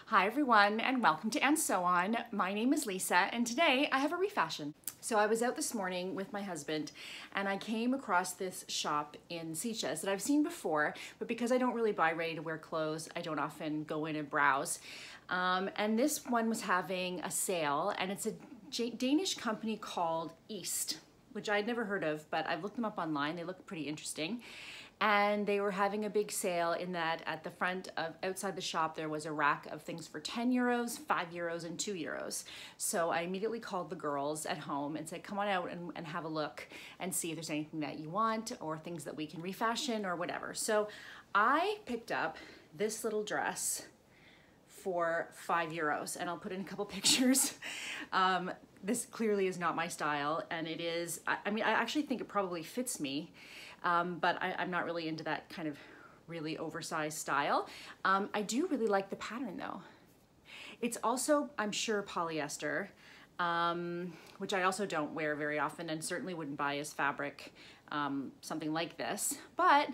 Hi everyone and welcome to And So On. My name is Lisa and today I have a refashion. So I was out this morning with my husband and I came across this shop in Sitges that I've seen before, but because I don't really buy ready to wear clothes, I don't often go in and browse. And this one was having a sale and it's a Danish company called East, which I'd never heard of, but I've looked them up online. They look pretty interesting. And they were having a big sale in that at the front of outside the shop there was a rack of things for 10 euros, 5 euros, and 2 euros. So I immediately called the girls at home and said, come on out and have a look and see if there's anything that you want or things that we can refashion or whatever. So I picked up this little dress for 5 euros and I'll put in a couple pictures. This clearly is not my style and it is, I mean, I actually think it probably fits me. But I'm not really into that kind of really oversized style. I do really like the pattern though. It's also, I'm sure, polyester, which I also don't wear very often and certainly wouldn't buy as fabric, something like this. But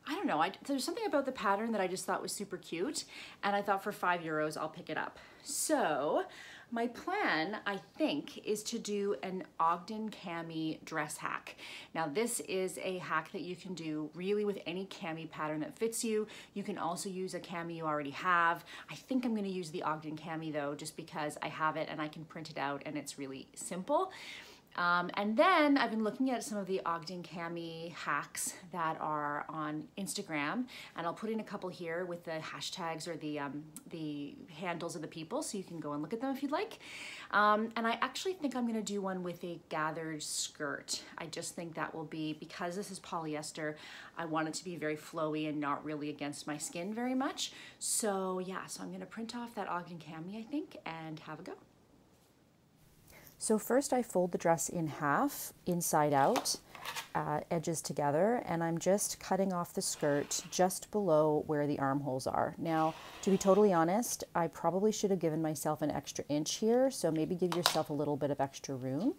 I don't know, there's something about the pattern that I just thought was super cute and I thought for 5 euros I'll pick it up. So my plan, I think, is to do an Ogden Cami dress hack. Now this is a hack that you can do really with any cami pattern that fits you. You can also use a cami you already have. I think I'm gonna use the Ogden Cami though, just because I have it and I can print it out and it's really simple. And then I've been looking at some of the Ogden Cami hacks that are on Instagram, and I'll put in a couple here with the hashtags or the handles of the people, so you can go and look at them if you'd like. And I actually think I'm gonna do one with a gathered skirt. I just think that will be, because this is polyester, I want it to be very flowy and not really against my skin very much. So yeah, so I'm gonna print off that Ogden Cami, I think, and have a go. So first I fold the dress in half, inside out, edges together, and I'm just cutting off the skirt just below where the armholes are. Now, to be totally honest, I probably should have given myself an extra inch here, so maybe give yourself a little bit of extra room.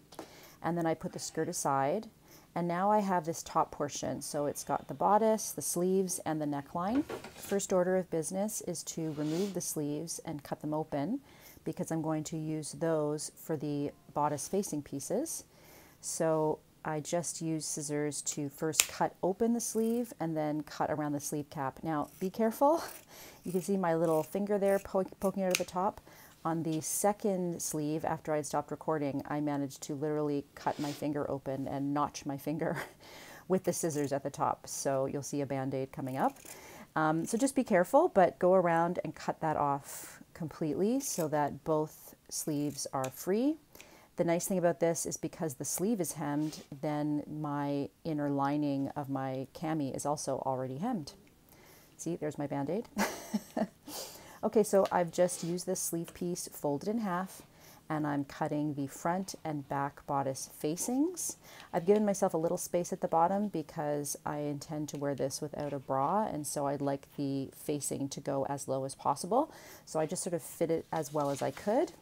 And then I put the skirt aside, and now I have this top portion. So it's got the bodice, the sleeves, and the neckline. First order of business is to remove the sleeves and cut them open, because I'm going to use those for the bodice facing pieces. So I just use scissors to first cut open the sleeve and then cut around the sleeve cap. Now be careful, you can see my little finger there poking out of the top. On the second sleeve, after I'd stopped recording, I managed to literally cut my finger open and notch my finger with the scissors at the top. So you'll see a band-aid coming up. So just be careful, but go around and cut that off completely so that both sleeves are free. The nice thing about this is because the sleeve is hemmed, then my inner lining of my cami is also already hemmed. See, there's my band-aid. Okay, so I've just used this sleeve piece folded in half, and I'm cutting the front and back bodice facings. I've given myself a little space at the bottom because I intend to wear this without a bra, and so I'd like the facing to go as low as possible. So I just sort of fit it as well as I could,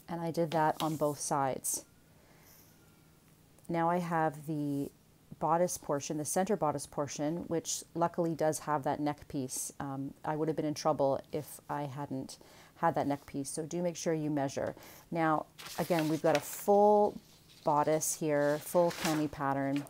and I did that on both sides. Now I have the bodice portion, the center bodice portion, which luckily does have that neck piece. I would have been in trouble if I hadn't had that neck piece, so do make sure you measure. Now, again, we've got a full bodice here, full cami pattern.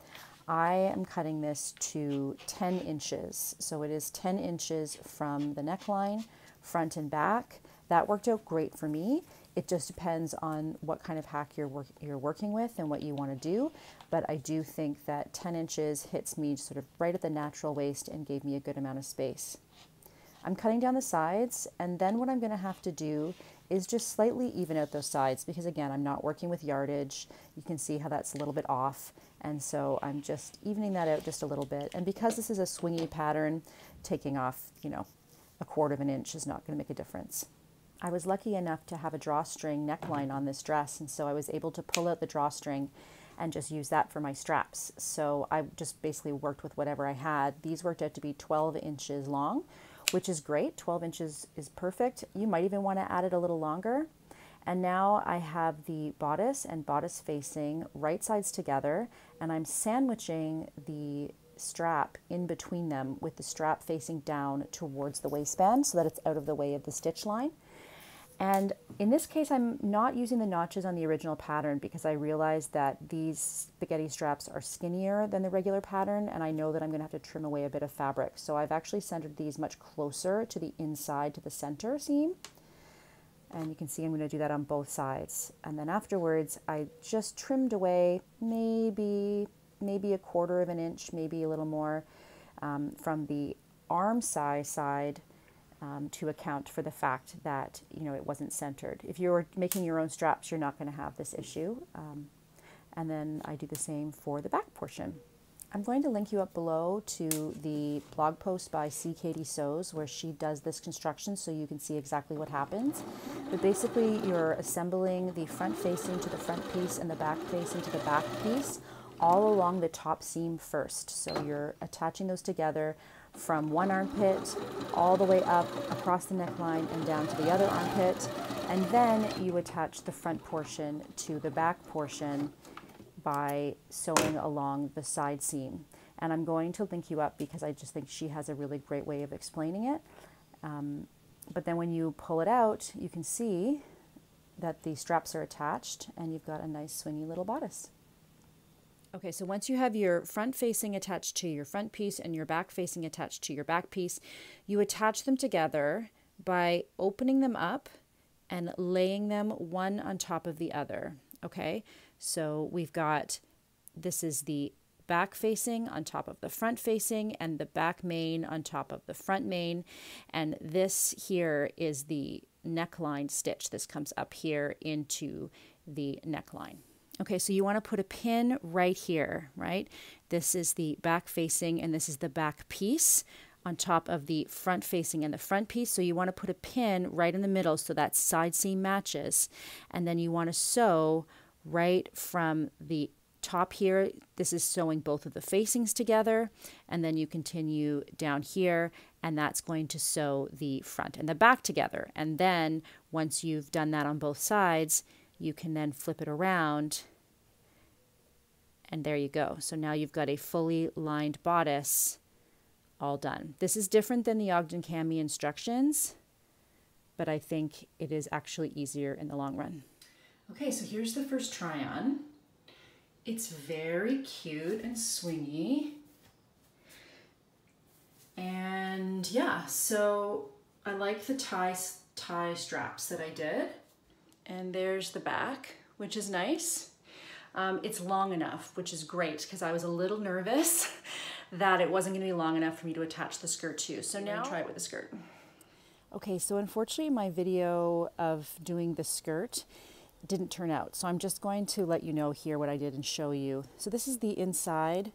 I am cutting this to 10 inches. So it is 10 inches from the neckline, front and back. That worked out great for me. It just depends on what kind of hack you're working with and what you want to do. But I do think that 10 inches hits me sort of right at the natural waist and gave me a good amount of space. I'm cutting down the sides, and then what I'm going to have to do is just slightly even out those sides, because again, I'm not working with yardage. You can see how that's a little bit off, and so I'm just evening that out just a little bit. And because this is a swingy pattern, taking off, you know, 1/4 of an inch is not going to make a difference. I was lucky enough to have a drawstring neckline on this dress, and so I was able to pull out the drawstring and just use that for my straps. So I just basically worked with whatever I had. These worked out to be 12 inches long, which is great. 12 inches is perfect. You might even want to add it a little longer. And now I have the bodice and bodice facing right sides together, and I'm sandwiching the strap in between them with the strap facing down towards the waistband so that it's out of the way of the stitch line. And in this case, I'm not using the notches on the original pattern because I realized that these spaghetti straps are skinnier than the regular pattern, and I know that I'm going to have to trim away a bit of fabric. So I've actually centered these much closer to the inside, to the center seam. And you can see I'm going to do that on both sides. And then afterwards, I just trimmed away maybe a quarter of an inch, maybe a little more from the arm size side to account for the fact that, you know, it wasn't centered. If you're making your own straps, you're not going to have this issue. And then I do the same for the back portion. I'm going to link you up below to the blog post by C. Katie Sews where she does this construction so you can see exactly what happens. But basically you're assembling the front facing to the front piece and the back facing to the back piece all along the top seam first. So you're attaching those together from one armpit all the way up across the neckline and down to the other armpit. And then you attach the front portion to the back portion by sewing along the side seam. And I'm going to link you up because I just think she has a really great way of explaining it. But then when you pull it out, you can see that the straps are attached and you've got a nice swingy little bodice. Okay, so once you have your front facing attached to your front piece and your back facing attached to your back piece, you attach them together by opening them up and laying them one on top of the other. Okay, so we've got, this is the back facing on top of the front facing and the back main on top of the front main. And this here is the neckline stitch. This comes up here into the neckline. Okay, so you want to put a pin right here, right? This is the back facing and this is the back piece on top of the front facing and the front piece. So you want to put a pin right in the middle so that side seam matches. And then you want to sew right from the top here. This is sewing both of the facings together. And then you continue down here and that's going to sew the front and the back together. And then once you've done that on both sides, you can then flip it around and there you go. So now you've got a fully lined bodice all done. This is different than the Ogden Cami instructions, but I think it is actually easier in the long run. Okay, so here's the first try on. It's very cute and swingy. And yeah, so I like the tie straps that I did. And there's the back, which is nice. It's long enough, which is great because I was a little nervous that it wasn't going to be long enough for me to attach the skirt to. So now I'll try it with the skirt. Okay, so unfortunately my video of doing the skirt didn't turn out. So I'm just going to let you know here what I did and show you. So this is the inside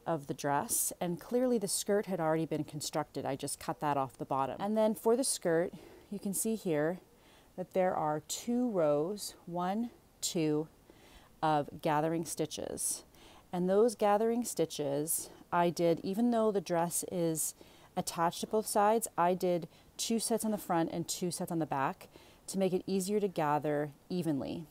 of the dress and clearly the skirt had already been constructed. I just cut that off the bottom. And then for the skirt, you can see here that there are 2 rows, 1, 2 of gathering stitches. And those gathering stitches I did, even though the dress is attached to both sides, I did 2 sets on the front and 2 sets on the back to make it easier to gather evenly.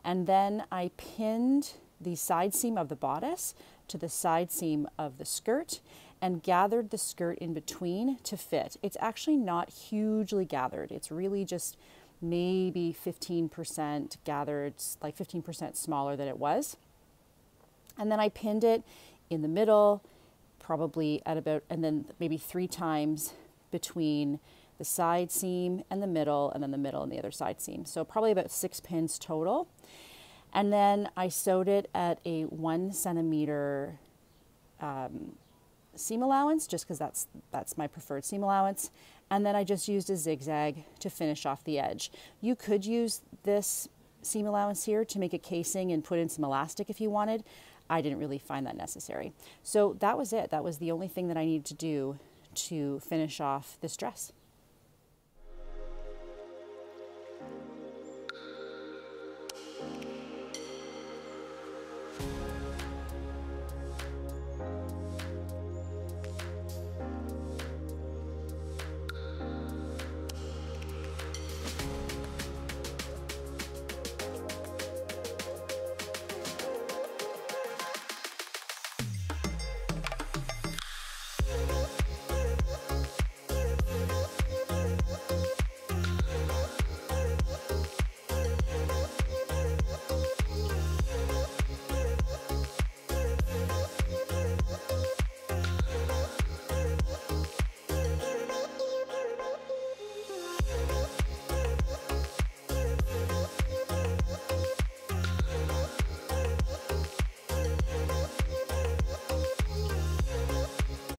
And then I pinned the side seam of the bodice to the side seam of the skirt and gathered the skirt in between to fit. It's actually not hugely gathered. It's really just maybe 15% gathered, like 15% smaller than it was. And then I pinned it in the middle, probably at about, and then maybe 3 times between the side seam and the middle, and then the middle and the other side seam. So probably about 6 pins total. And then I sewed it at a 1 centimeter seam allowance, just because that's my preferred seam allowance. And then I just used a zigzag to finish off the edge. You could use this seam allowance here to make a casing and put in some elastic if you wanted. I didn't really find that necessary. So that was it. That was the only thing that I needed to do to finish off this dress.